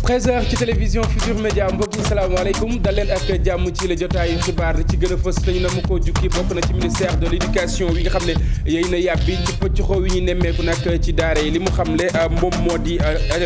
13h ci télévision Futur Média mbokk yi salaamaaleykum dal leen ak jàmm ci la jotaayu xibaar ci gën a fës dañu na ma ko jukki bokk na ci ministère de l'éducation wi nga xam ne yéy na yàbbi ci pëccxoo wi ñu nemmeeku nag ci daara yi li mu xam le moom moo di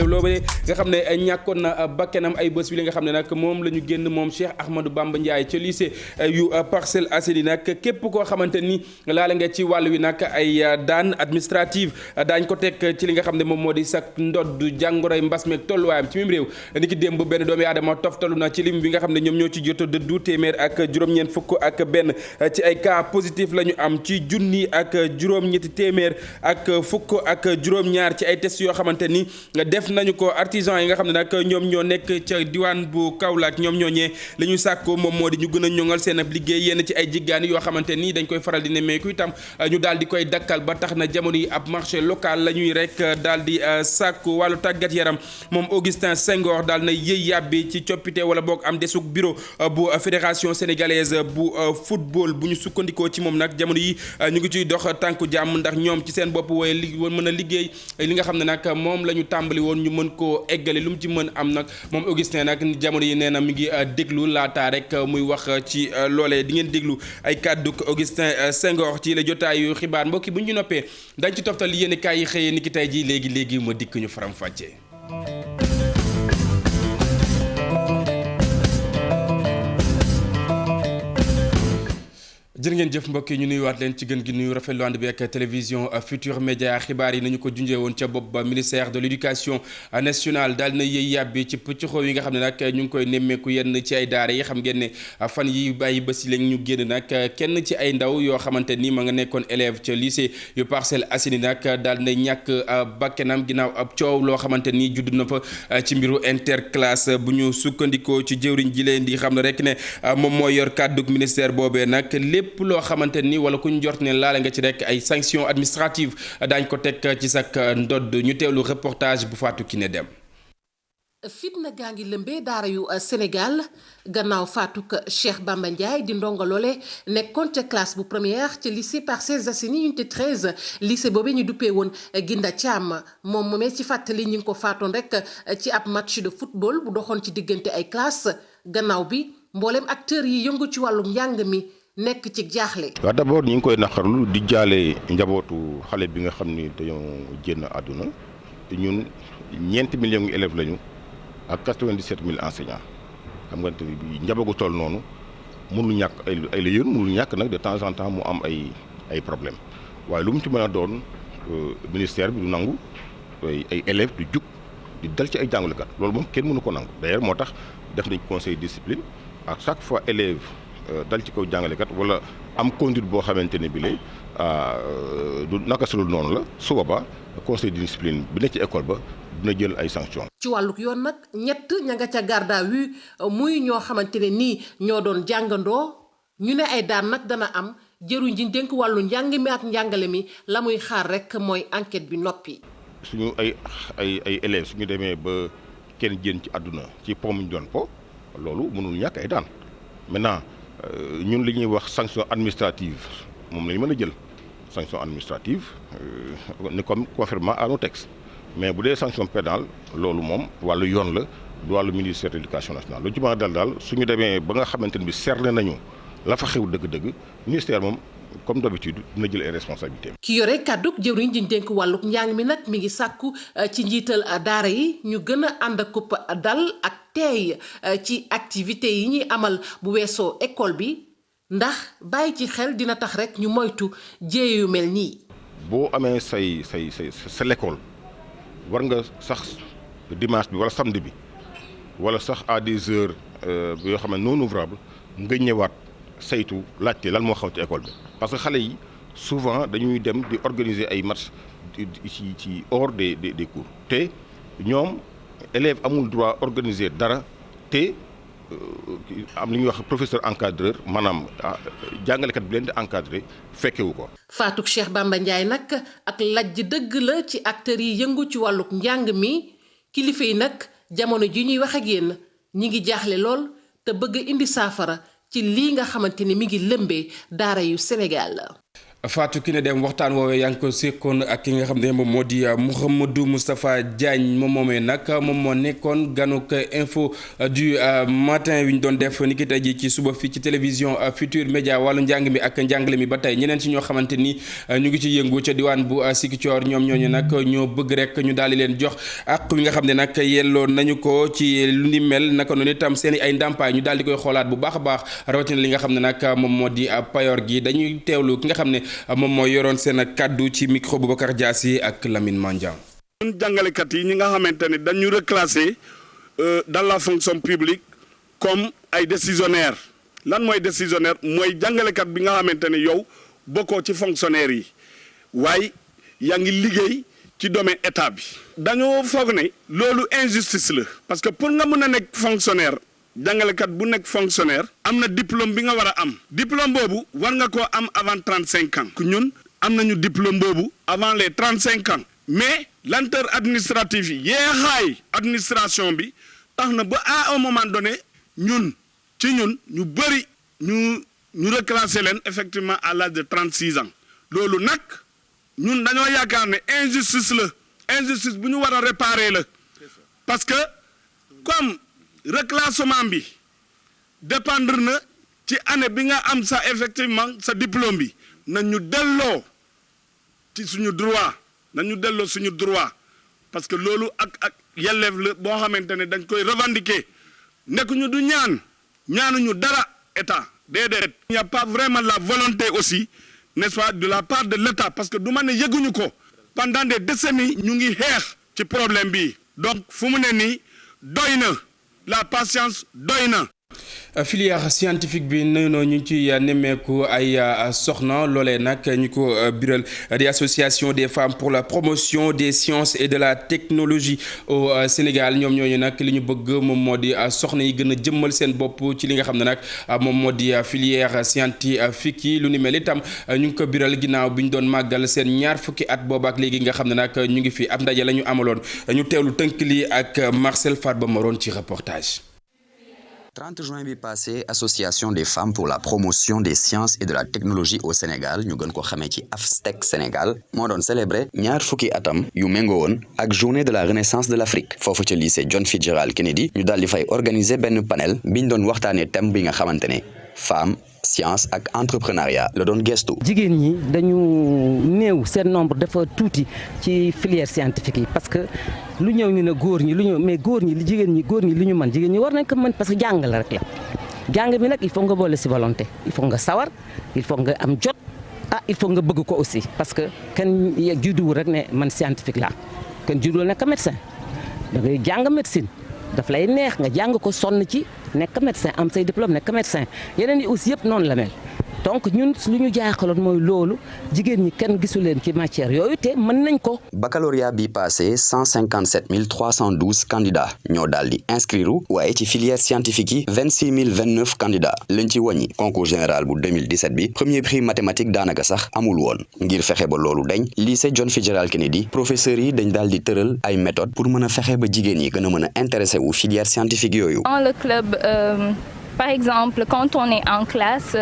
loolu nga xam ne ñàkkoon na bakkanam ay bés bi li nga xam ne nag moom la ñu génn moom Cheikh Ahmadou Bamba Ndiaye ca lycée yu Parcelles Assainies nag képp koo xamante ni laale nga ci wàll wi nag ay daan administrative daañ ko teg ci li nga xam ne moom moo di sak ndodd jàngoroy mbas meeg tolluwaayam ci mim réew ni ki démb benn doomu aadama toftalu na ci lim bi nga xam ne ñoom ñoo ci jot a dëddu téeméer ak juróom-ñeent fukk ak benn ci ay cas positif la ñu am ci junni ak juróom-ñetti téeméer ak fukk ak juróom-ñaar ci ay test yoo xamante ni def nañu ko artisan yi nga xam ne nag ñoom ñoo nekk ca diwaan bu Kaolack ñoom ñooñee li ñu sàkko moom moo di ñu gën a ñoŋal seen ab liggéey yenn ci ay jiggaani yoo xamante ni dañ koy faral di nemmeeku itam ñu daal di koy dakkal ba tax na jamono yi ab marché local la ñuy rek daal di sàkku wàllu tàggat yaram moom Augustin Senghor daal na yëy yàbbi ci coppite wala boog am desug bureau bu fédération sénégalaise bu football bu ñu sukkandikoo ci moom nag jamono yi ñu ngi ciy dox tànku jàmm ndax ñoom ci seen bopp waaye li mën a liggéey li nga xam ne nag moom la ñu tàmbali woon ñu mën koo eggale lu mu ci mën am nag moom Augustin nag jamono yi nee na mi ngi déglu laataa rek muy wax ci loolee di ngeen déglu ay kàddu Augustin Senghor ci la jotaayu xibaar mbokki bu ñu noppee dañ ci toftal yéen kaay yi xëyee ni ki tey ji léegi ma dikk ñu faram fàccee. jërë ngeen jëf mbokk yi ñu nuyuwaat leen ci gën gi nuyu rafetlu ànd bi ak télévision Futur Média xibaar yi nañu ko junjee woon ca bopp ba ministère de l'éducation nationale daal na yëy yàbbi ci pëccxoo yi nga xam ne nag ñu ngi koy nemmeeku yenn ci ay daara yi xam ngeen ne fan yi bàyyi ba si léegi ñu génn nag kenn ci ay ndaw yoo xamante ni ma nga nekkoon élève ca lycée yu Parcelles Assainies nag daal na ñàkk bakkanam ginnaaw ab coow loo xamante ni judd na fa ci mbiru interclasse bu ñu sukkandikoo ci jëwriñ ji leen di xam ne rek ne moom mooy yor kàddug ministère boobee nag lépp loo xamante ni wala ku ñu jort ne laale nga ci rek ay sanctions administratives daañ ko teg ci sak ndodd ñu teewlu reportage bu Fatou Kiné Dem. fitna gaa ngi lëmbee daara yu Sénégal gannaaw faatuk Cheikh Bamba Ndiaye di ndongo loole nekkoon ca classe bu première ca lycée Parcelles Assainies unité 13 lycée boobee ñu duppee woon Ginda Thiam moom moomee ci fàttali ñi ngi ko faatoon rek ci ab match de football bu doxoon ci diggante ay classe gannaaw bi mbooleem acteurs yi yëngu ci wàllum njàng mi nekk ci jaaxle. waaw d'abord ñu ngi koy naqarlu di jaale njabootu xale bi nga xam ni dañoo génn àdduna ñun 4 millions élèves lañu ak 97 000 enseignants xam nga te bi njabootu toll noonu mënul ñàkk ay la yéen mënul ñàkk nag de temps en temps mu am ay problème waaye lu mu ci mën a doon ministère bi du nangu ay élèves du jug di dal ci ay jàngalekat loolu moom kenn mënu ko nangu d'ailleurs moo tax def nañ conseil discipline à chaque fois élève dal ci kaw jàngalekat wala am conduite boo xamante ne bi lay du naka sulul noonu la su boobaa conseil de discipline bi nekk ci école ba dina jël ay sanctions. ci wàlluk yoon nag ñett ña nga ca garde à vue muy ñoo xamante ne nii ñoo doon jàngandoo ñu ne ay daan nag dana am jëruñ ji dénk wàllu njàng mi ak njàngale mi la muy xaar rek mooy enquête bi noppi. suñu ay élèves suñu demee ba kenn génn ci àdduna ci po mu ñu doon po loolu mënul ñàkk ay daan maintenant. ñun li ñuy wax sanction administrative moom la ñu mën a jël sanction administrative ni comme conformément à nos textes mais bu dee sanction pénale loolu moom wàllu yoon la du wàllu ministère de l'éducation nationale lu ci mën a daal suñu demee ba nga xamante ne bi cerné nañu la fa xew dëgg-dëgg ministère moom comme d'habitude dina jël ay responsabilités. ki yore kàddug jëwriñ ji dénk wàlluk njàng mi nag mi ngi sàkku ci njiital daara yi ñu gën a ànd ak dal ak tey ci activité yi ñuy amal bu weesoo école bi ndax bàyyi ci xel dina tax rek ñu moytu jéey yu mel nii. boo amee sa l'école war nga sax dimanche bi wala samedi bi wala sax à des heures yoo xam ne non ouvrables nga ñëwaat saytu laajte lan moo xaw ci école bi parce que xale yi souvent dañuy dem di organiser ay matchs ci hors des cours te ñoom élève amul droit organiser dara te am li ñuy wax professeur encadreur maanaam jàngalekat bi leen di encadrer fekkewu ko. faatuk Cheikh Bamba Ndiaye nag ak lajj dëgg la ci acteurs yi yëngu ci wàlluk njàng mi kilifa yi nag jamono ji ñuy wax ak yéen ñi ngi jaaxle lool te bëgg indi saafara ci lii nga xamante ni mi ngi lëmbee daara yu Sénégal. Fatou Kiné Deme waxtaan woowee yaa ngi ko sekkoon ak ki nga xam ne moom moo di Mouhamadou Moustapha Diagne moom moomee nag moom moo nekkoon ganuk info du matin wi ñu doon def ni ki tey ji ci suba fii ci télévision Futur Média wàllu njàng mi ak njàngale mi ba tey ñeneen ci ñoo xamante ni ñu ngi ci yëngu ca diwaan bu Ziguinchor ñoom ñooñu nag ñoo bëgg rek ñu daal di leen jox ak wi nga xam ne nag yelloon nañu ko ci lu ni mel naka noonu itam seen i ay ndàmpaay ñu daal di koy xoolaat bu baax a baax rawatina li nga xam ne nag moom moo di payoor gi dañuy teewlu ki nga xam ne moom mooy yoroon seen kàddu ci micro Boubacar Diassi ak Lamine Mandiang. ñun jàngalekat yi ñi nga xamante ne dañu reclassé dans la fonction publique comme ay décisionnaire lan mooy décisionnaire mooy jàngalekat bi nga xamante ne yow bokkoo ci fonctionnaire yi waaye yaa ngi liggéey ci domaine état bi. dañoo foog ne loolu injustice la parce que pour nga mën a nekk fonctionnaire. jàngalekat bu nekk fonctionnaire am na diplôme bi nga war a am diplôme boobu war nga koo am avant 35 ans ñun am nañu diplôme boobu avant les 35 ans mais lenteur administrative yi yeexaay administration bi tax na ba à un moment donné ñu bëri ñu reclassé leen effectivement à l'âge de 36 ans loolu nag ñun dañoo yaakaar ne injustice bu ñu war a réparer la parce que comme reclassement bi dépendre na ci année bi nga am sa effectivement sa diplôme bi nañu delloo ci suñu droit parce que loolu ak yelleef la boo xamante ne dañ koy revendiquer nekkuñu du ñaanuñu dara état déedéet. il n'y a pas vraiment la volonté aussi n'est-ce pas de la part de l'état parce que du ma ne yëguñu ko pendant des décennies ñu ngi xeex ci problème bi donc fu mu ne nii doy na. La patience doy na. filière scientifique bi noonu ñu ngi ci nemmeeku ay soxna loolee nag ñu ko biral di association des femmes pour la promotion des sciences et de la technologie au Sénégal ñoom ñooñu nag li ñu bëgg moom moo di soxna yi gën a jëmmal seen bopp ci li nga xam ne nag moom moo di filière scientifique yi lu ni mel itam ñu ngi ko biral ginnaaw bi ñu doon màggal seen ñaar fukki at boobu ak léegi nga xam ne nag ñu ngi fi ab ndaje la ñu amaloon ñu teewlu tënk lii ak Marcel Farba Maroon ci reportage. 30 juin bi passé association des femmes pour la promotion des sciences et de la technologie au Sénégal ñu gën ko xamee ci AFSTEC Sénégal moo doon célébrer ñaar fukki atam yu méngoo woon ak journée de la renaissance de l'Afrique foofu ca lycée John Fitzgerald Kennedy ñu daal di fay organiser benn panel biñ doon waxtaanee thème bi nga xamante ne femme science ak entrepreneuriat la doon gestu. jigéen ñi dañu néew seen nombre dafa tuuti ci filière scientifique yi parce que lu ñëw ñu ne góor ñi lu ñëw mais góor ñi li ñu mën jigéen ñi war nañ ko mën parce que jàng la rek la jàng bi nag il faut nga boole si volonté il faut nga sawar il faut nga am jot il faut nga bëgg ko aussi parce que kenn judduwul rek ne man scientifique laa kenn judduwul nekk médecin da ngay jàng médecine daf lay neex nga jàng ko sonn ci nekk médecin am say diplôme nekk médecin yeneen yi aussi yëpp noonu la mel donc ñun lu ñu jaaxaloon mooy loolu jigéen ñi kenn gisu leen ci matière yooyu te mën nañ ko. baccalauréat bi passé 157 312 candidats ñoo daal di inscrire waaye ci filière scientifique yi 26 029 candidats lañ ci wàññi concours général bu 2017 bi premier prix mathématique daanaka sax amul woon ngir fexe ba loolu dañ lycée John Fitzgerald Kennedy professeurs yi dañ daal di tëral ay méthodes pour mën a fexe ba jigéen yi gën a mën a intéressé wu filière scientifique yooyu. Dans le club, par exemple, quand on est en classe.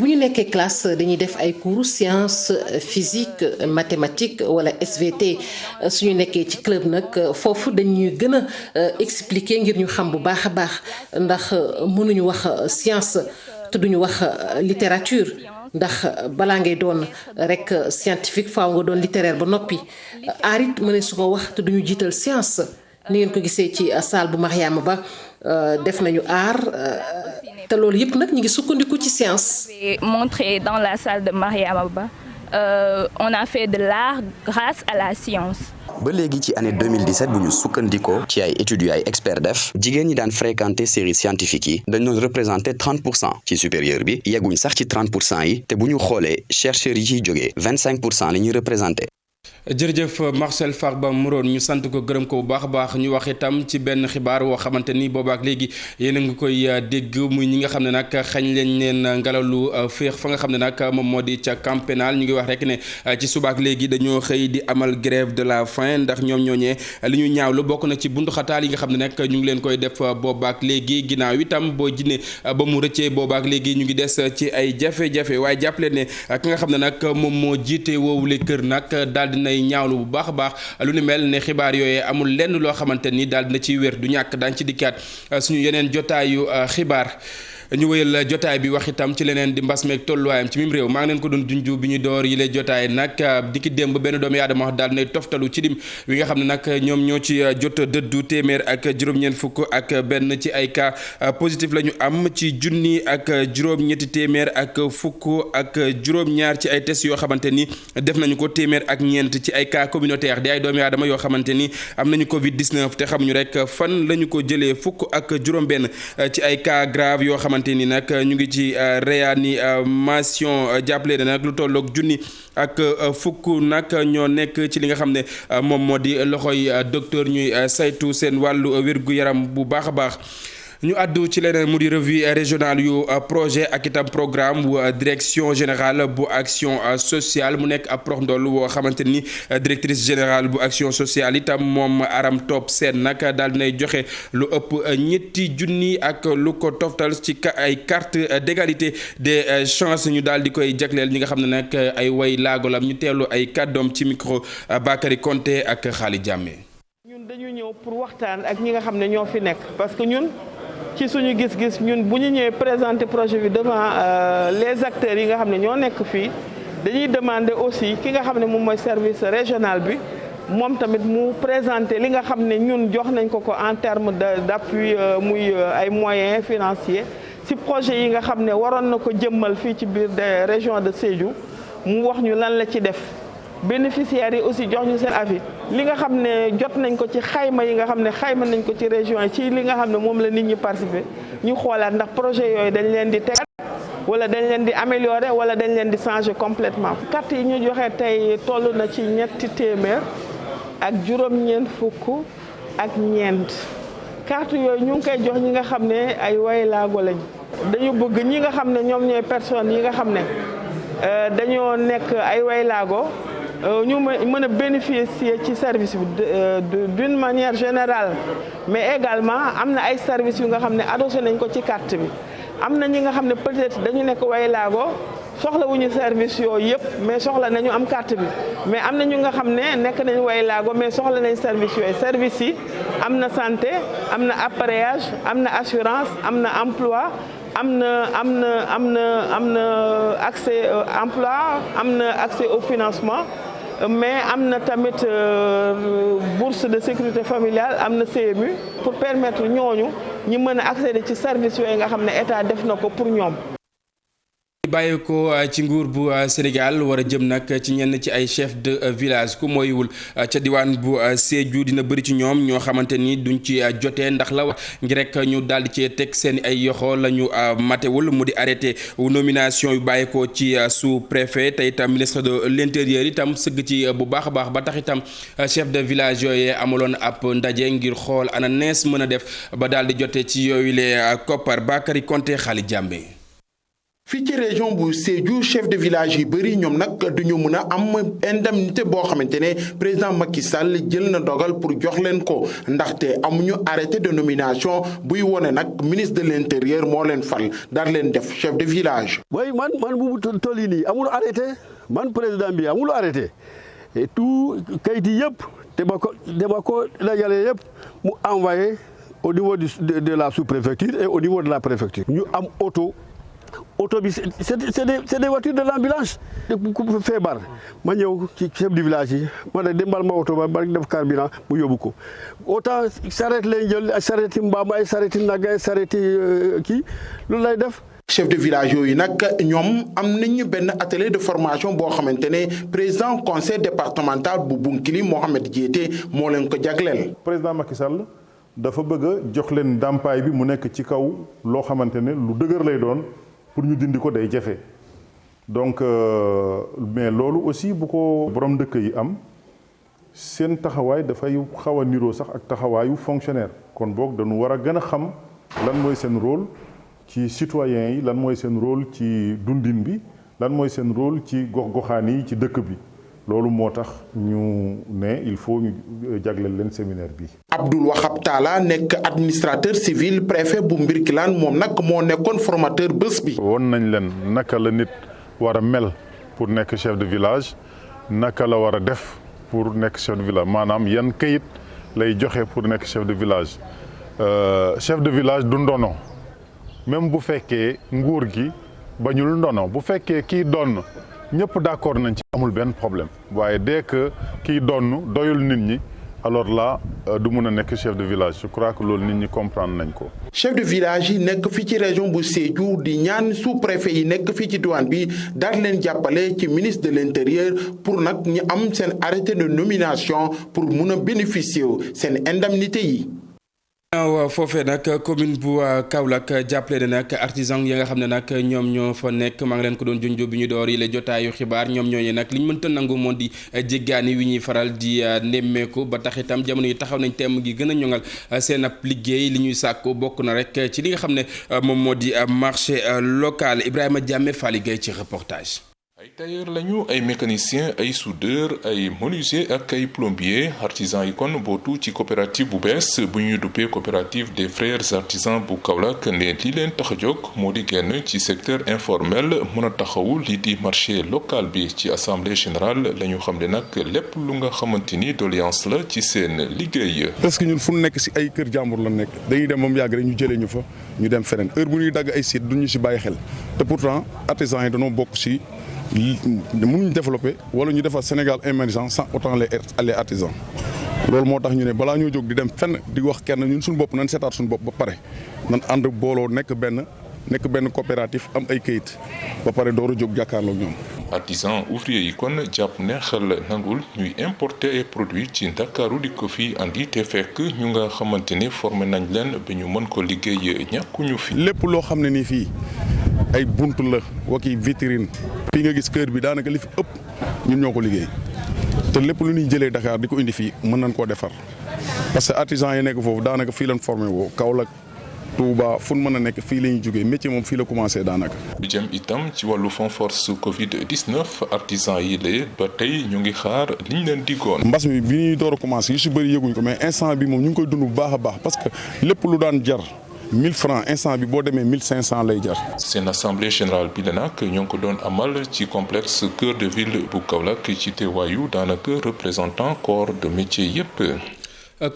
bu ñu nekkee classe dañuy def ay cours science physique mathématique wala SVT suñu nekkee ci club nag foofu dañuy gën a expliquer ngir ñu xam bu baax a baax ndax mënuñu wax science te duñu wax littérature ndax balaa ngay doon rek scientifique faaw nga doon littéraire ba noppi aarit mëne su ko wax te duñu jiital science ni ngeen ko gisee ci salle bu Mariama Ba def nañu aar te loolu yëpp nag ñu ngi sukkandiku ci science. Montré dans la salle de Mariama Ba on a fait de l'art grâce à la science. ba léegi ci année 2017 bu ñu sukkandikoo ci ay études yu ay experts def jigéen ñi daan fréquenter série scientifique yi dañ doon représenter 30% ci supérieur bi yegguñ sax ci 30% yi te bu ñu xoolee chercheurs yi ciy jógee 25% la ñuy représenter. jërëjëf Marcel Farba Moreau ñu sant ko gërëm ko bu baax a baax ñu wax itam ci benn xibaar woo xamante ni boobaak léegi yéen a ngi koy dégg muy ñi nga xam ne nag xañ leen ngelaw lu féex fa nga xam ne nag moom moo di ca camp pénal ñu ngi wax rek ne ci subaak léegi dañoo xëy di amal grève de la faim ndax ñoom ñooñee li ñu ñaawlu bokk na ci buntu xataal yi nga xam ne nag ñu ngi leen koy def boobaak léegi ginnaaw itam boo jinne ba mu rëccee boobaak léegi ñu ngi des ci ay jafe-jafe waaye jàppale ne ki nga xam ne nag moom moo jiite woowule kër nag daal dina ñaawlu bu baax a baax lu ni mel ne xibaar yooyee amul lenn loo xamante ni daal dina ciy wér du ñàkk daañ ci dikkaat suñu yeneen jotaayu xibaar ñu wëyal jotaay bi wax itam ci leneen di mbas meeg tolluwaayam ci mim réew maa ngi leen ko doon junju bi ñu door yi lay jotaay nag dikki démb benn doomu aadama wax daal dinay toftalu ci lim wi nga xam ne nag ñoom ñoo ci jot dëddu téeméer ak juróom-ñeent fukk ak benn ci ay cas positif la ñu am ci junni ak juróom-ñetti téeméer ak fukk ak juróom-ñaar ci ay test yoo xamante ni def nañu ko téeméer ak ñeent ci ay cas communautaire di ay doomu aadama yoo xamante ni am nañu Covid 19 te xamuñu rek fan la ñu ko jëlee fukk ak juróom-benn ci ay cas grave yoo xamante ni nag ñu ngi ci réanimation jàppale ne nag lu tolloog junni ak fukk nag ñoo nekk ci li nga xam ne moom moo di loxoy docteur ñuy saytu seen wàllu wér-gu-yaram bu baax a baax. ñu àddu ci leneen mu di revue régionale yu projet ak itam programme bu direction générale bu action sociale mu nekk ab prox ndoll woo xamante ni directrice générale bu action sociale itam moom Aram Top Sène nag daal dinay joxe lu ëpp ñetti junni ak lu ko toftal ci ay carte d'égalité des chances ñu daal di koy jagleel ñi nga xam ne nag ay way laagolam ñu teelu ay kàddoom ci micro Bakary Konté ak Xaali Jàmme. ñun dañu ñëw pour waxtaan ak ñi nga xam ne ñoo fi nekk parce que ñun ci suñu gis-gis ñun bu ñu ñëwee présenter projet bi devant les acteurs yi nga xam ne ñoo nekk fii dañuy demander aussi ki nga xam ne moom mooy service régional bi moom tamit mu présenter li nga xam ne ñun jox nañ ko en terme d'appui muy ay moyens financiers ci projet yi nga xam ne waroon na ko jëmmal fii ci biir de région de Sédhiou mu wax ñu lan la ci def. bénéficiaires yi aussi jox ñu seen avis li nga xam ne jot nañ ko ci xayma yi nga xam ne xayma nañ ko ci région yi ci li nga xam ne moom la nit ñi participer ñu xoolaat ndax projet yooyu dañ leen di teg wala dañ leen di améliorer wala dañ leen di changer complètement carte yi ñu joxe tey toll na ci ñetti téeméer ak juróom-ñeent fukk ak ñeent carte yooyu ñu ngi koy jox ñi nga xam ne ay way laago lañ dañu bëgg ñi nga xam ne ñoom ñooy personnes yi nga xam ne dañoo nekk ay way laago ñu mën a bénéficier ci service bi d'une manière générale mais également am na ay services yu nga xam ne adossé nañ ko ci carte bi am na ñi nga xam ne peut-être dañu nekk way laago soxla wuñu service yooyu yëpp mais soxla nañu am carte bi mais am na ñu nga xam ne nekk nañu way laago mais soxla nañ service yooyu service yi am na santé am na appareillage am na assurance am na emploi am na accès emploi am na accès au financement mais am na tamit bourse de sécurité familiale am na CMU pour permettre ñooñu ñu mën a accéder ci service yooyu nga xam ne état def na ko pour ñoom. bàyyi ko ci nguur bu Sénégal war a jëm nag ci ñenn ci ay chef de village ku mooywul ca diwaan bu Sédhiou dina bëri ci ñoom ñoo xamante ni duñ ci jotee ndax la wax ngir rek ñu daal di cee teg seen ay yoxo la ñu matewul mu di arrêté nomination yu bàyyi ko ci sous-préfet te itam ministre de l'intérieur itam sëgg ci bu baax a baax ba tax itam chef de village yooyee amaloon ab ndaje ngir xool ana nees mën a def ba daal di jotee ci yooyu les koppar Bakary Konté Xaali Jàmbe. fii ci région bu Sédhiou chef de village yi bëri ñoom nag duñu mën a am indemnité boo xamante ne président Macky Sall jël na dogal pour jox leen ko ndaxte amuñu arrêté de nomination buy wone nag ministre de l'intérieur moo leen fal daal leen def chef de village. way man bu toll yi nii amul arrêté man président bi amul arrêté et tout kayit yi yëpp dama ko dajale yëpp mu envoyé au niveau de la sous-préfecture et au niveau de la préfecture ñu am auto bi c'est des voitures de l'ambulance ku feebar ma ñëw ci chef du village yi ma ne dembal ma auto ba def carburant mu yóbbu ko autant sareet lay jël sareeti mbaam ay sareeti nag ay sareeti kii loolu lay def. chef de village yooyu nag ñoom am nañu benn atelier de formation boo xamante ne président conseil départemental bu Bounkiling Mohamed Diété moo leen ko jagleel. président Macky Sall dafa bëgg a jox leen ndàmpaay bi mu nekk ci kaw loo xamante ne lu dëgër lay doon. pour ñu dindi ko day jafe donc mais loolu aussi bu ko borom dëkk yi am seen taxawaay dafay xaw a niroo sax ak taxawaayu fonctionnaire kon boog dañu war a gën a xam lan mooy seen rôle ci citoyens yi lan mooy seen rôle ci dundin bi lan mooy seen rôle ci gox-goxaan yi ci dëkk bi loolu moo tax ñu ne il faut ñu jagleel leen séminaire bi. Abdoul Wahab Talla nekk administrateur civil préfet bu Mbirkilaan moom nag moo nekkoon formateur bés bi. won nañ leen naka la nit war a mel pour nekk chef de village naka la war a def pour nekk chef de village maanaam yan kayit lay joxe pour nekk chef de village chef de village du ndono même bu fekkee nguur gi bañul ndono bu fekkee kii donn ñëpp d'accord nañ ci amul benn problème waaye dès que kii donn doyul nit ñi alors là du mun a nekk chef de village je crois que loolu nit ñi comprendre nañ ko. chef de village yi nekk fii ci région bu Sédhiou di ñaan sous-préfet yi nekk fii ci diwaan bi daal leen jàppale ci ministre de l'intérieur pour nag ñu am seen arrêté de nomination pour mun a bénéficier seen indemnité yi. waaw foofee nag commune bu Kaolack jàppale na nag artisan yi nga xam ne nag ñoom ñoo fa nekk maa ngi leen ko doon junjoo bi ñu door yi la jotaayu xibaar ñoom ñooñu nag li ñu mënta nangu moo di jéggaani wi ñuy faral di nemmeeku ba tax itam jamono yi taxaw nañ temm gi gën a ñoŋal seen ab liggéey li ñuy sàkku bokk na rek ci li nga xam ne moom moo di marché local Ibrahima Diame Fally Gueye ci reportage. ay tailleur lañu ay mécanicien ay soudeur ay menuisier ak ay plombier artisan yi kon bootu ci coopérative bu bees bu ñuy duppee coopérative des frères artisans bu Kaolack ne li leen tax a jóg moo di génn ci secteur informel mën a taxawu lii di marché local bi ci assemblée générale la ñu xam ne nag lépp lu nga xamante ni doléance la ci seen liggéey. parce que ñun fu nekk si ay kër jàmbur la nekk dañuy dem ba mu yàgg rek ñu jëlee ñu fa ñu dem feneen heure bu ñuy dagg ay site duñu si bàyyi xel te pourtant artisans yi dañoo bokk si. mënuñu développer wala ñu defar Sénégal émergent sans autant les artisans loolu moo tax ñu ne balaa ñoo jóg di dem fenn di wax kenn ñun suñu bopp nañ seetaat suñu bopp ba pare nan ànd booloo nekk benn coopérative am ay kayit ba pare door a jóg jàkkaarloog ñoom. artisan ouvrier yi kon jàpp ne xel nangul ñuy importer ay produits ci Ndakaaru di ko fi andi te fekk ñu nga xamante ni formé nañ leen ba ñu mën ko liggéey ñàkkuñu fi. lépp loo xam ne nii fii ay bunt la waki vitrine fii nga gis kër bi daanaka li fi ëpp ñun ñoo ko liggéey te lépp lu ñuy jëlee Dakar di ko indi fii mën nañ koo defar parce que artisan yi nekk foofu daanaka fii lañ formé woo Kaolack Touba fu mën a nekk fii la ñuy jógee métier moom fii la commencé daanaka. lu jëm itam ci wàllu fond force Covid 19 artisan yi la ba tey ñu ngi xaar liñ leen diggoon. mbas mi bi ñuy door a commencé yu si bëri yëguñ ko mais instant bi moom ñu ngi koy dund bu baax a baax parce que lépp lu daan jar. 1000 francs instant bi boo demee 1500 lay jar. seen assemblée générale bi la nag ñoo ngi ko doon amal ci complexe cœur de ville bu Kaolack ci teewaayu daanaka représentant corps de métier yépp.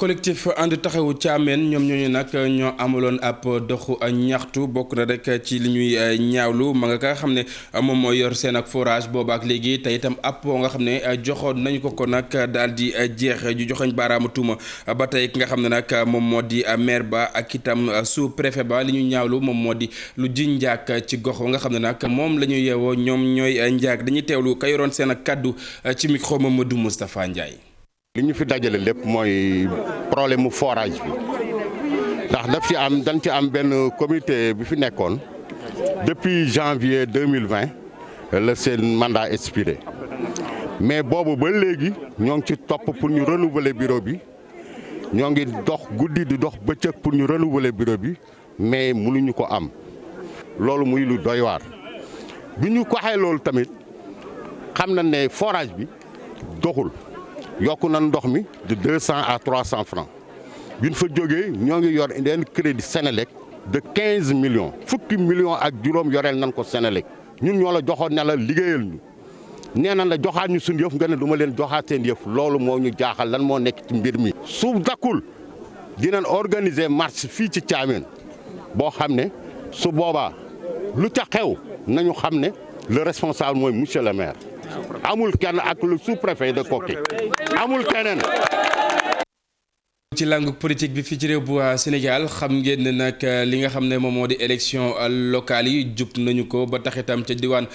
collectif ànd taxawu Thiamène ñoom ñooñu nag ñoo amaloon ab doxu ñaxtu bokk na rek ci li ñuy ñaawlu ma nga xam ne moom mooy yor seen ak forage booba ak léegi te itam ab nga xam ne joxoon nañu ko nag daal di jeex ju joxoñ baaraamu tuuma ba tey ki nga xam ne nag moom moo di maire ba ak itam sous préfet ba li ñu ñaawlu moom moo di lu ji njaak ci gox nga xam ne nag moom la ñu yeewoo ñoom ñooy njaak dañuy teewlu ka yoroon seen ak kaddu ci micro Mamadou Moustapha Ndiaye. li ñu fi dajale lépp mooy problème mu forage bi ndax dañ ci am benn comité bi fi nekkoon depuis janvier 2020 la seen mandat expiré mais boobu ba léegi ñoo ngi ci topp pour ñu renouveler bureau bi ñoo ngi dox guddi di dox bëccëg pour ñu renouveler bureau bi mais mënuñu ko am loolu muy lu doy waar bi ñu ko waxee loolu tamit xam na ne forage bi doxul. yokku na ndox mi de 200 à 300 francs bi ñu fa jógee ñoo ngi yor indeen crédit Sénélec de 15 millions fukki millions ak juróom yoreel nañ ko Sénélec ñun ñoo la joxoon ne la liggéeyal ñu nee nañ la joxaat ñu suñu yëf nga ne du ma leen joxaat seen yëf loolu moo ñu jaaxal lan moo nekk ci mbir mi. su dakkul dinañ organiser marche fii ci Thiamène boo xam ne su boobaa lu ca xew nañu xam ne le responsable mooy monsieur le maire. amul kenn ak le sous-préfet de Koki amul keneen. ci langue politique bi fii ci réew bu Sénégal xam ngeen ne nag li nga xam ne moom moo di élection locale yi jub nañu ko ba tax itam ca diwaan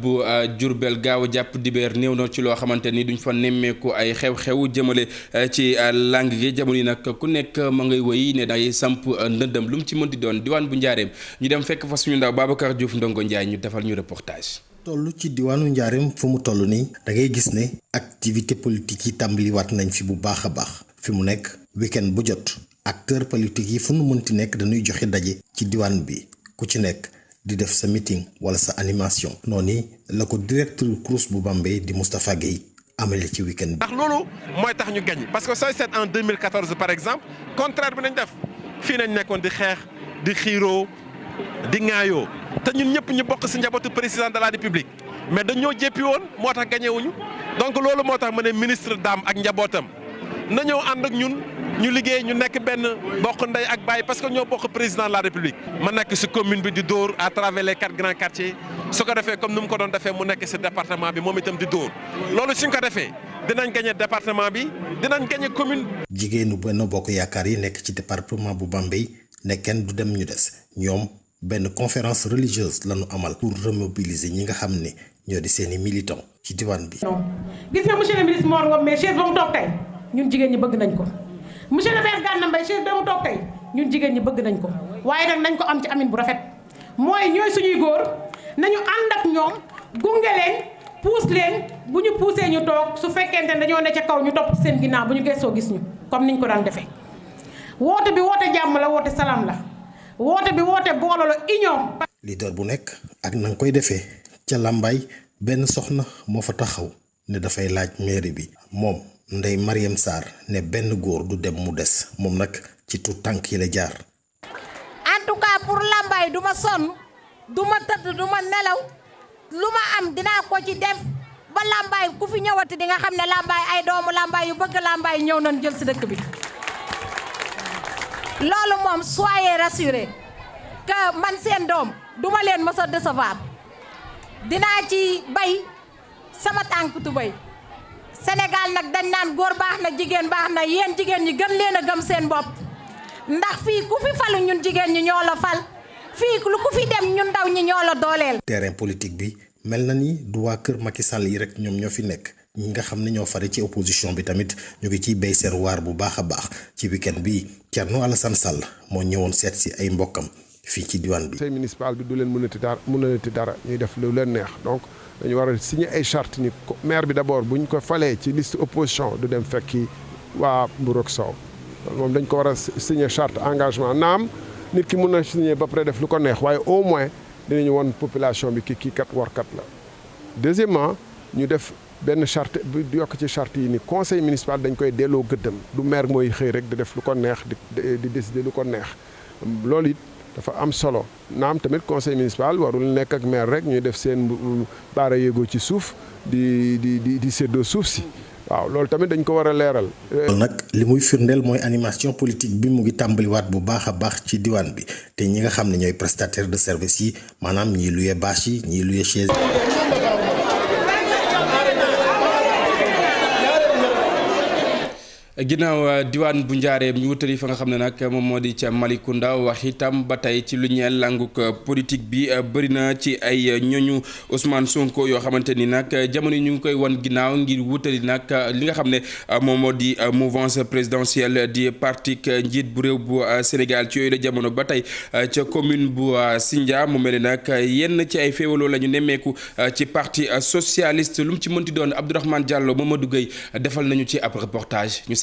bu Diourbel gaaw a jàpp dibeer néew na ci loo xamante ni duñ fa nemmeeku ay xew-xew jëmale ci langue gi jamono yi nag ku nekk ma ngay woy ne day samp ndëndëm lu mu ci mënti doon diwaan bu Njaareem ñu dem fekk fa suñu ndaw Babacar Diouf Ndongo Ndiaye ñu defal ñu reportage. toll ci diwaanu Njaareem fu mu toll nii da ngay gis ne activité politique yi tàmbaliwaat nañ fi bu baax a baax fi mu nekk week-end bu jot acteur politique yi fu nu mënti nekk dañuy joxe daje ci diwaan bi ku ci nekk di def sa meeting wala sa animation noonu la ko directeur CROUS bu Bambey di Moustapha Guèye amale ci week-end bi. ndax loolu mooy tax ñu gañ parce que sooy seet en 2014 par exemple contraire bi nañ def fii nañ nekkoon di xeex di xiiroo di ŋaayoo te ñun ñëpp ñu bokk ci njabootu président de la république mais dañoo jéppi woon moo tax gañewuñu donc loolu moo tax ma ne ministre Dame ak njabootam na ñëw ànd ak ñun ñu liggéey ñu nekk benn bokk ndey ak baay parce que ñoo bokk président de la république. ma nekk ci commune bi di dóor à travers les 4 grands quartiers su ko defee comme ni mu ko doon defee mu nekk ci département bi moom itam di dóor loolu suñ ko defee dinañ gagné département bi dinañ gagné commune. jigéenu Benno Bokk Yaakaar yi nekk ci département bu Bambey ne kenn du dem ñu des ñoom benn conférence religieuse lañu amal pour remobiliser ñi nga xam ne ñoo di seeni militants ci diwaan bi. gis nga monsieur le ministre Mor Ngom mais chaise ba mu toog tey ñun jigéen ñi bëgg nañ ko monsieur le maire Gana Mbaye chaise ba mu toog tey ñun jigéen ñi bëgg nañ ko waaye nag nañ ko am ci amin bu rafet mooy ñooy suñuy góor nañu ànd ak ñoom gunge leen puus leen bu ñu puusee ñu toog su fekkente ne dañoo ne ca kaw ñu topp ci seen ginnaaw bu ñu gëstoo gis ñu comme niñ ko daan defee woote bi woote jàmm la woote salaam la woote bi woote booloo la union. leader bu nekk ak na nga koy defee ca Lambaye benn soxna moo fa taxaw ne dafay laaj mairie bi moom Ndeye Mariam Sarr ne benn góor du dem mu des moom nag ci tout tànk yi la jaar. en tout cas pour Lambaye du ma sonn du ma tëdd du ma nelaw lu ma am dinaa ko ci def ba Lambaye ku fi ñëwati di nga xam ne Lambaye ay doomu Lambaye yu bëgg Lambaye ñëw nañ jël ci dëkk bi. loolu moom soyez rassurés que man seen doom duma leen mës a décevoir dinaa ci bay sama tànk tubéy Sénégal nag dañ naan góor baax na jigéen baax na yéen jigéen ñi gën leen a gëm seen bopp ndax fii ku fi falu ñun jigéen ñi ñoo la fal fii lu ku fi dem ñun ndaw ñi ñoo la dooleel. terrain politique bi mel na ni du waa kër Macky Sall yi rek ñoom ñoo fi nekk ñi nga xam ne ñoo fare ci opposition bi tamit ñu ngi ciy béy seen waar bu baax a baax ci week-end bi Thierno Alassane Sall moo ñëwoon seet si ay mbokkam fii ci diwaan bi. conseil municipal bi du leen mënati dara ñuy def lu leen neex donc dañu war a signer ay charte ni maire bi d'abord bu ñu ko falee ci liste opposition du dem fekki waa Mbour ak Sow moom dañ ko war a signer charte engagement naam nit ki mun na signer ba pare def lu ko neex waaye au moins dinañu won population bi kii kat warkat la. deuxièmement ñu def benn charte bu yokk ci charte yi ni conseil municipal dañ koy delloo gëddam du maire mooy xëy rek di def lu ko neex di décider lu ko neex loolu it dafa am solo naam tamit conseil municipal warul nekk ak maire rek ñuy def seen baara yéegoo ci suuf di séddoo suuf si waaw loolu tamit dañ ko war a leeral. loolu nag li muy firndeel mooy animation politique bi mu ngi tàmbaliwaat bu baax a baax ci diwaan bi te ñi nga xam ne ñooy prestataire de service yi maanaam ñii luye bâche yi ñii luye chaise. ginnaaw diwaan bu njaareem ñu wutali fa nga xam ne nag moom moo di ca Malicounda wax itam ba tey ci lu ñeel languk politique bi bëri na ci ay ñoñu Ousmane Sonko yoo xamante ni nag jamono yi ñu ngi koy wan ginnaaw ngir wutali nag li nga xam ne moom moo di mouvance présidentielle di parti njiit bu réew bu Sénégal ci yooyu la jamono ba tey ca commune bu Sindia mu mel ni nag yenn ci ay féewaloo la ñu nemmeeku ci parti socialiste lu mu ci mënti doon Abdourahmane Diallo Mamadou Gueye defal nañu ci ab reportage ñu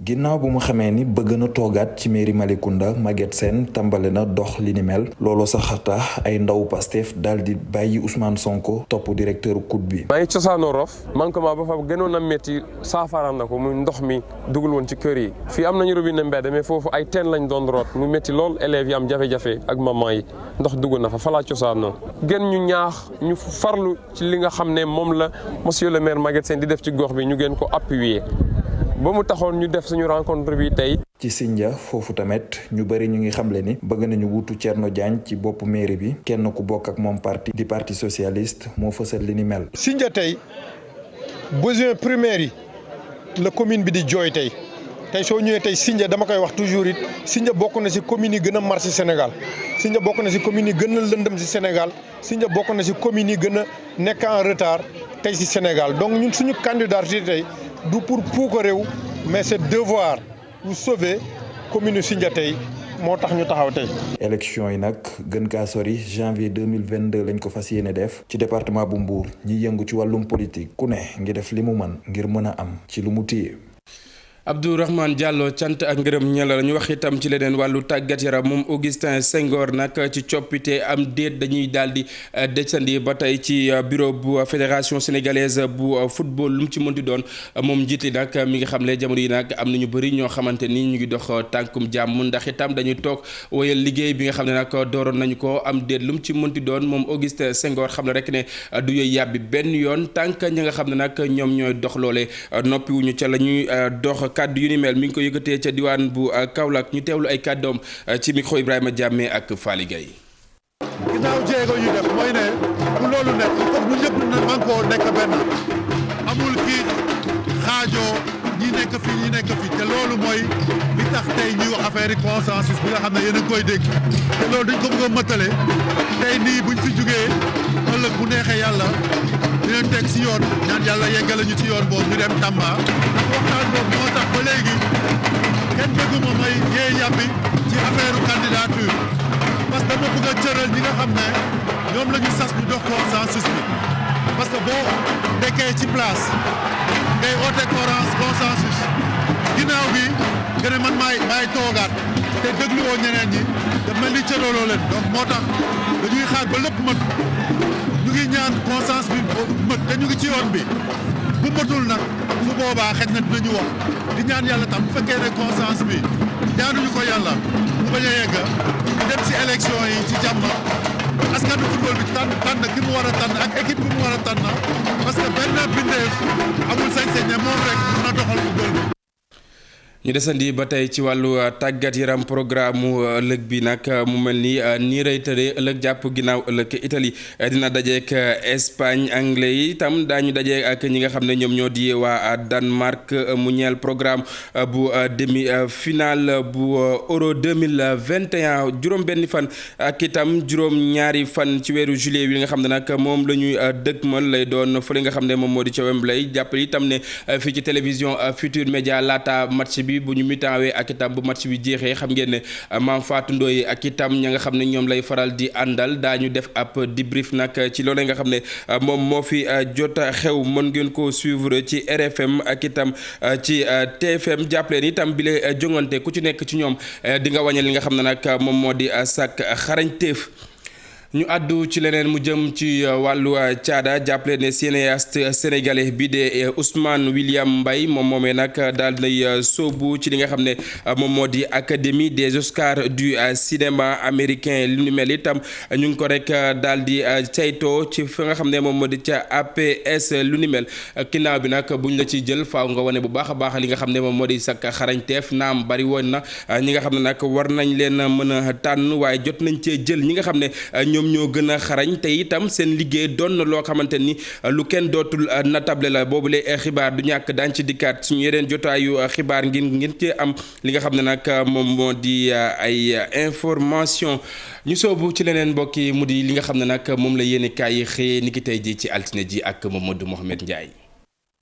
ginnaaw bu mu xamee ni bëgg na toogaat ci mairie Malicounda Maguette Sène tàmbale na dox li ni mel looloo sax tax ay ndaw Pastef daal di bàyyi Ousmane Sonko topp directeur COUD bi. maa ngi cosaanoo Rof manquement ba fa gënoon a métti saafaraan na ko muy ndox mi dugul woon ci kër yi fii am nañu robinet mbedd mais foofu ay teen lañ doon root mu métti lool élèves yi am jafe-jafe ak maman yi ndox dugg na fa falaa cosaanoo gën ñu ñaax ñu farlu ci li nga xam ne moom la monsieur le maire Maguette Sène di def ci gox bi ñu gën ko appuyer. ba mu taxoon ñu def suñu rencontre bi tey. ci Sindia foofu tamit ñu bëri ñu ngi xamle ni bëgg nañu wutu Thierno Diagne ci boppu mairie bi kenn ku bokk ak moom parti di parti socialiste moo fësal li ni mel. Sindia tey besoin primaire yi la commune bi di jooy tey soo ñëwee tey Sindia dama koy wax toujours it Sindia bokk na ci commune yi gën a marché Sénégal Sindia bokk na ci commune yi gën a lëndëm ci Sénégal Sindia bokk na ci commune yi gën a nekk en retard tey ci Sénégal donc ñun suñu candidature tey. du pour puuk réew mais c'est devoir pour sauver commune Sindia tey moo tax ñu taxaw tey. élection yi nag gën kaa sori janvier 2022 lañ ko fas yéene def ci département bu Mbour ñi yëngu ci wàllum politique ku ne ngi def li mu mën ngir mën a am ci lu mu téye. Abdourahmane Diallo cant ak ngërëm ñela la ñu wax itam ci leneen wàllu tàggat yaram moom Augustin Senghor nag ci coppite am déet dañuy daal di desandi ba tey ci bureau bu fédération sénégalaise bu football lu mu ci mënti doon moom njiit li nag mi ngi xam ne jamono yi nag am na ñu bëri ñoo xamante ni ñu ngi dox tànkum jàmm ndax itam dañuy toog woyal liggéey bi nga xam ne nag dooroon nañu ko am déet lu mu ci mënti doon moom Augustin Senghor xam ne rek ne du yooyu yàbbi benn yoon tànk ñi nga xam ne nag ñoom ñooy dox loole noppiwuñu ca la ñuy dox kàddu yu ni mel mi ngi ko yëkkatee ca diwaan bu Kaolack ñu teewlu ay kàddoom ci micro Ibrahima Diamé ak Fally Gueye. ginnaaw jéego yu def mooy ne bu loolu nekk il faut ñu ñëpp na mànkoo nekk benn amul kii xaajoo ñi nekk fii ñi nekk fii te loolu mooy li tax tey ñuy wax affaire yi consensus bi nga xam ne yéen a ngi koy dégg te loolu dañ ko bëgg a mëttale tey nii buñ fi jugee ëllëg bu neexee yàlla dinañ teg si yoon ñaan yàlla yeggale ñu ci yoon boobu ñu dem Tamba waxtaan boobu moo tax ba léegi kenn bëgguma may yee yàbbi ci affaire candidature parce que dama bëgg a cëral ñi nga xam ne ñoom la ñu sas ñu dox consensus bi parce que boo nekkee ci place ngay oote consensus ginnaaw bi nga ne man maay toogaat te dégluwoo ñeneen ñi da mel ni cëraloo leen donc moo tax dañuy xaar ba lépp mët ñu ngi ñaan consensus bi mët te ñu ngi ci yoon bi bu mëtul nag su boobaa xëy na dinañu wax di ñaan yàlla tam bu fekkee ne consensus bi ñaanuñu ko yàlla bu bañ a yegg dem ci élection yi ci jàmm askan wi football bi tànn ki mu war a tànn ak équipe bi mu war a tànn parce que benn bindeef amul sañ-sañ ne moom rek mën a doxal football bi. ñu desandi ba tey ci wàllu tàggat yaram programme mu ëllëg bi nag mu mel ni nii lay tëddee ëllëg jàpp ginnaaw ëllëg Italie dina dajeek Espagne anglais yi itam daañu daje ak ñi nga xam ne ñoom ñoo di waa Danemark mu ñeel programme bu demi-finale bu Euro 2021 juróom-benni fan ak itam juróom-ñaari fan ci weeru juillet wi nga xam ne nag moom la ñuy dëgmal lay doon fële nga xam ne moom moo di ca Wembley jàppale itam ne fii ci télévision Futurs Médias laata match bi. bu ñu mitanwee ak itam bu match bi jeexee xam ngeen ne Mame Fatou Ndoye ak itam ña nga xam ne ñoom lay faral di àndal daañu def ab debrief nag ci loolee nga xam ne moom moo fi jot xew mën ngeen ko suivre ci RFM ak itam ci TFM jàppaleen itam bi la jongante ku ci nekk ci ñoom di nga wàññi li nga xam ne nag moom moo di sak xarañteef. ñu àddu ci leneen mu jëm ci wàllu caada jàppale ne cinéaste sénégalais bi de Ousmane William Mbaye moom moomee nag daal nay sóobu ci li nga xam ne moom moo di académie des Oscars du cinéma américain li nu mel itam ñu ngi ko rek daal di saytoo ci fi nga xam ne moom moo di ca APS lu ni mel ginnaaw bi nag buñ la ciy jël faaw nga wane bu baax a baax li nga xam ne moom moo di sak xarañteef naam bari woon na ñi nga xam ne nag war nañ leen mën a tànn waaye jot nañ cee jël ñi nga xam ne ñoom ñoo gën a xarañ te itam seen liggéey doon na loo xamante ni lu kenn dootul natable la boobule xibaar du ñàkk daañ ci dikkaat suñu yeneen jotaayu xibaar ngeen cee am li nga xam ne nag moom moo di ay information ñu soobu ci leneen mbokk yi mu di li nga xam ne nag moom la yéene kaay yi xëyee niki tey ji ci altine ji ak Mamadou Mohamed Ndiaye.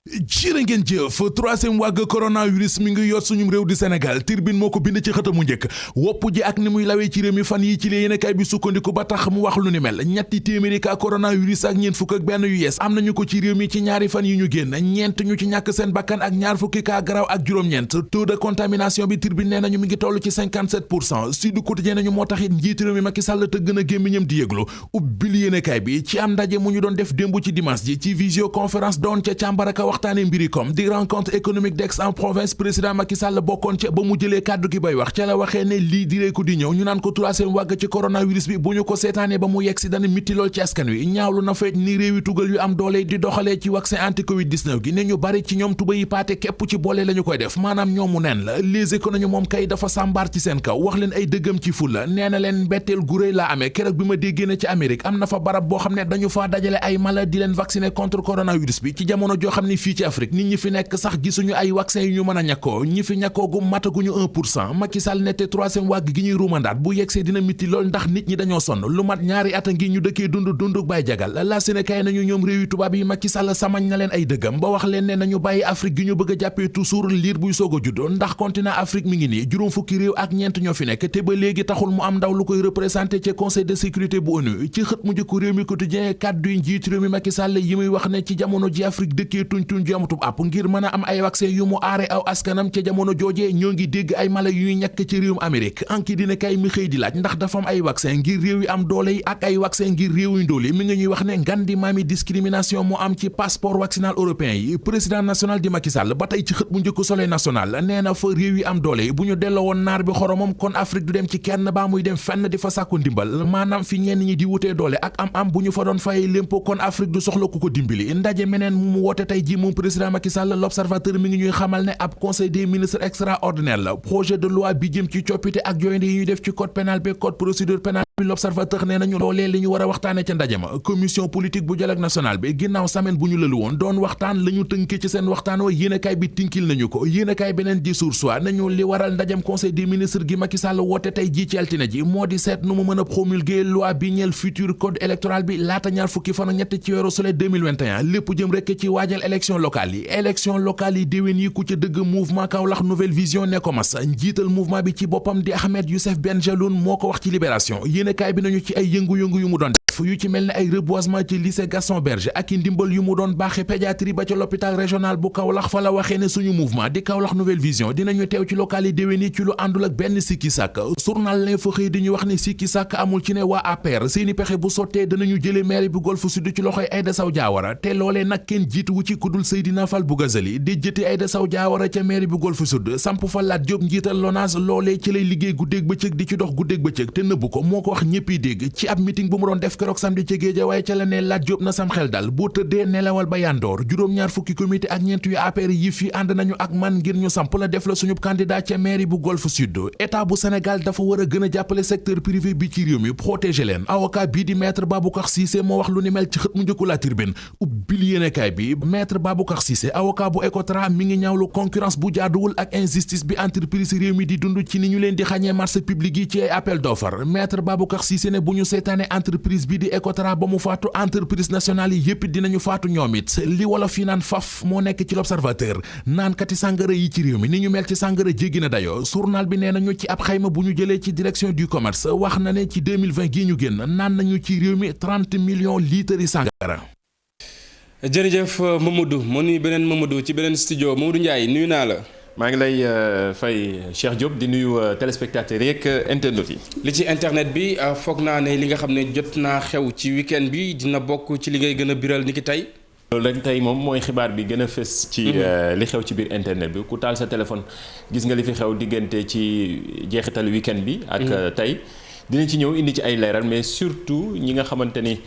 jërë ngeen jëf troisième vague coronavirus mi ngi yor suñu réew di Sénégal Tribune moo ko bind ci xëtamu njëkk wopp ji ak ni muy lawee ci réew mi fan yi ci la yéenekaay bi sukkandiku ba tax mu wax lu ni mel ñetti téeméeri cas coronavirus ak ñeent fukk ak benn yu yees am nañu ko ci réew mi ci ñaari fan yi ñu génn ñeent ñu ci ñàkk seen bakkan ak ñaar fukki cas garaaw ak juróom-ñeent taux de contamination bi Tribune nee nañu mi ngi toll ci 57%. Sud Quotidien nañu moo tax it njiitu réew mi Macky Sall te gën a gémmiñam di yëglu ubbil yéenekaay bi ci am ndaje mu ñu doon def démb ci dimanche ji ci visioconférence doon ca càmbaraka waxtaane mbiri kom di rencontre économique d'Aix-en-Provence président Macky Sall bokkoon ca ba mu jëlee kàddu gi bay wax ca la waxee ne lii diree ko di ñëw ñu naan ko troisième vague ci coronavirus bi bu ñu ko seetaanee ba mu yegg si dana mitti lool ci askan wi ñaawlu na feet ni réewi tugal yu am doole di doxalee ci vaccin anti covid 19 gi ne ñu bari ci ñoom tuba yi paate képp ci boole la ñu koy def maanaam ñoomu neen la les économies moom kay dafa sàmbaar ci seen kaw wax leen ay dëggam ci fulla nee na leen mbetteel gu réy laa amee keroog bi ma déggee ne ci Amérique am na fa barab boo xam ne dañu faa dajale ay malade di leen vacciner contre coronavirus bi ci jamono joo xam ne fii ci Afrique nit ñi fi nekk sax gisuñu ay vaccin yu ñu mën a ñàkkoo ñi fi ñàkkoo gu mataguñu 1%. Macky Sall ne te troisième vague gi ñuy ruumandaat bu yegsee dina miti lool ndax nit ñi dañoo sonn lu mat ñaari at a ngi ñu dëkkee dund bay jagal la Sénégal nañu ñoom réew yi tubaab yi Macky Sall samañ na leen ay dëggam ba wax leen ne nañu bàyyi Afrique gi ñu bëgg a jàppee toujours liir buy soog a juddoo ndax continent Afrique mi ngi nii juróom fukki réew ak ñeent ñoo fi nekk te ba léegi taxul mu am ndaw lu koy représenté ci conseil de sécurité bu ONU ci xët mu njëkk réew mi quotidien kàddu yi njiit réew mi Macky Sall yi muy wax ne ci jamono ji Afrique dëkkee tuñ ju amatub àpp ngir mën a am ay vaccin yu mu aare aw askanam ca jamono joojee ñoo ngi dégg ay mala yuy ñàkk ci réewum Amérique anki dina kay mi xëy di laaj ndax dafa am ay vaccin ngir réew yi am doole yi ak ay vaccin ngir réew yu ndóole mi nga ñuy wax ne ngan di maami discrimination moo am ci passeport vaccinal européen yi président national di Macky Sall ba tey ci xët mu njëkk soleil national nee na fa réew yi am doole bu ñu delloo woon naar bi xoromam kon Afrique du dem ci kenn baa muy dem fenn di fa sàkku ndimbal maanaam fi ñenn ñi di wutee doole ak am bu ñu fa doon fayee lémpo kon Afrique du soxla ku ko dimbali ndaje meneen mu woote tey ji moom président Macky Sall l'observateur mi ngi ñuy xamal ne ab conseil des ministres extraordinaire la projet de loi bi jëm ci coppite ak joyinde yi ñuy def ci code pénal bi code procédure pénale bi l'observateur nee nañu loolee li ñu war a waxtaane ca ndaje ma commission politique bu dialogue national bi ginnaaw semaine bu ñu lëlu woon doon waxtaan la ñu tënkee ci seen waxtaan wa yéenekaay bi tinkil nañu ko yéenekaay beneen di Source A nañu li waral ndajam conseil des ministres gi Macky Sall woote tey ji ci altine ji moo di seet nu mu mën a promulguer loi bi ñeel futur code électoral bi laata ñaar fukki fan ak ñett ci weeru juillet 2021 lépp jëm rekk ci waajal élection locale yi déwén yi ku ca dëgg mouvement Kaolack nouvelle vision ne ko mas njiital mouvement bi ci boppam di Ahmed Youssef Benjeloun moo ko wax ci Libération yéenekaay bi nañu ci ay yëngu-yëngu yu mu doon def yu ci mel ne ay reboisement ci lycée Gaston Berger ak i ndimbal yu mu doon baaxe pédiatrie ba ca l'hôpital régional bu Kaolack fa la waxee ne suñu mouvement di Kaolack nouvelle vision dinañu teew ci local yi déwén yi ci lu àndul ak benn sikki sàkk journal L'Info xëy di ñu wax ne sikki sàkk amul ci ne waa APR seeni pexe bu sottee danañu jëlee maire bu Golf Sud ci loxoy Aïda Sow Diawara te loolee nag kenn jiituwu ci kudul Seydina Fall Bougazali di jëte Aïda Sow Diawara ca maire bu Golf Sud samp fa Lat Diop njiital LONASE loolee ci lay liggéey guddeeg bëccëg di ci dox guddeeg bëccëg te nëbbu ko moo ko wax ñëppi dégg ci ab meeting bu mu doon def keroog samedi ca Géeja waaye ca la ne Lat Diop na sam xel dal boo tëddee nelawal ba yandoor juróom-ñaar fukki comité ak ñeent yu APR yi fi ànd nañu ak man ngir ñu samp la def la suñu candidat ca mairie bu Golf Sud état bu Sénégal dafa war a gën a jàppale secteur privé bi ci réew mi protéger leen avocat bii di maître Baboucar Cissé moo wax lu ni mel ci xët mu njëkku La Tribune ubbil yéenekaay bi maître Baboucar Cissé avocat bu Ecotra mi ngi ñaawlu concurrence bu jaaduwul ak injustice bi entreprise réew mi di dund ci ni ñu leen di xañee marché public yi ci ay appel d'offre maître Baboucar Cissé ne bu ñu seetaane entreprise bi di Ecotra ba mu faatu entreprise nationale yi yëpp dinañu faatu ñoom it li wolof yi naan faf moo nekk ci l'Observateur naan kati sàngara yi ci réew mi ni ñu mel ci sàngara jéggi na dayoo journal bi nee nañu ci ab xayma bu ñu jëlee ci direction du commerce wax na ne ci 2020 gi ñu génn naan nañu ci réew mi 30 millions litres yi sàngara. jërëjëf Mamadou moo nuyu beneen Mamadou ci beneen studio Mamadou Ndiaye nuyu naa la. maa ngi lay fay Cheikh Diop di nuyu téléspectateurs yeeg internautes yi. li ci internet bi foog naa ne li nga xam ne jot naa xew ci week-end bi dina bokk ci li ngay gën a biral ni ki tey. loolu rek tey moom mooy xibaar bi gën a fës ci li xew ci biir internet bi ku taal sa téléphone gis nga li fi xew diggante ci jeexital week-end bi. ak tey dinañ ci ñëw indi ci ay leeral mais surtout ñi nga xamante ni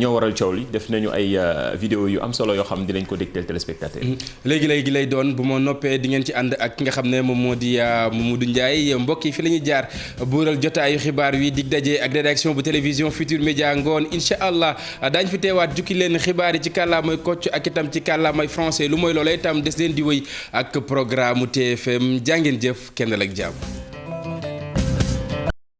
ñoo waral coow li def nañu ay vidéo yu am solo yoo xam dinañ ko dégtal téléspectateur léegi lay doon bu ma noppee di ngeen ci ànd ak ki nga xam ne moom moo di Mamadou Ndiaye mbokk yi fi la ñuy jaar buural jotaayu xibaar wi dig daje ak rédaction bu télévision Futur Média ngoon incha allah daañ fi teewaat jukki leen xibaar yi ci kàllaamay kocc ak itam ci kàllaamay français lu mooy loola itam des leen di wéy ak programme TFM jàngeen jëf kenn ak jàmm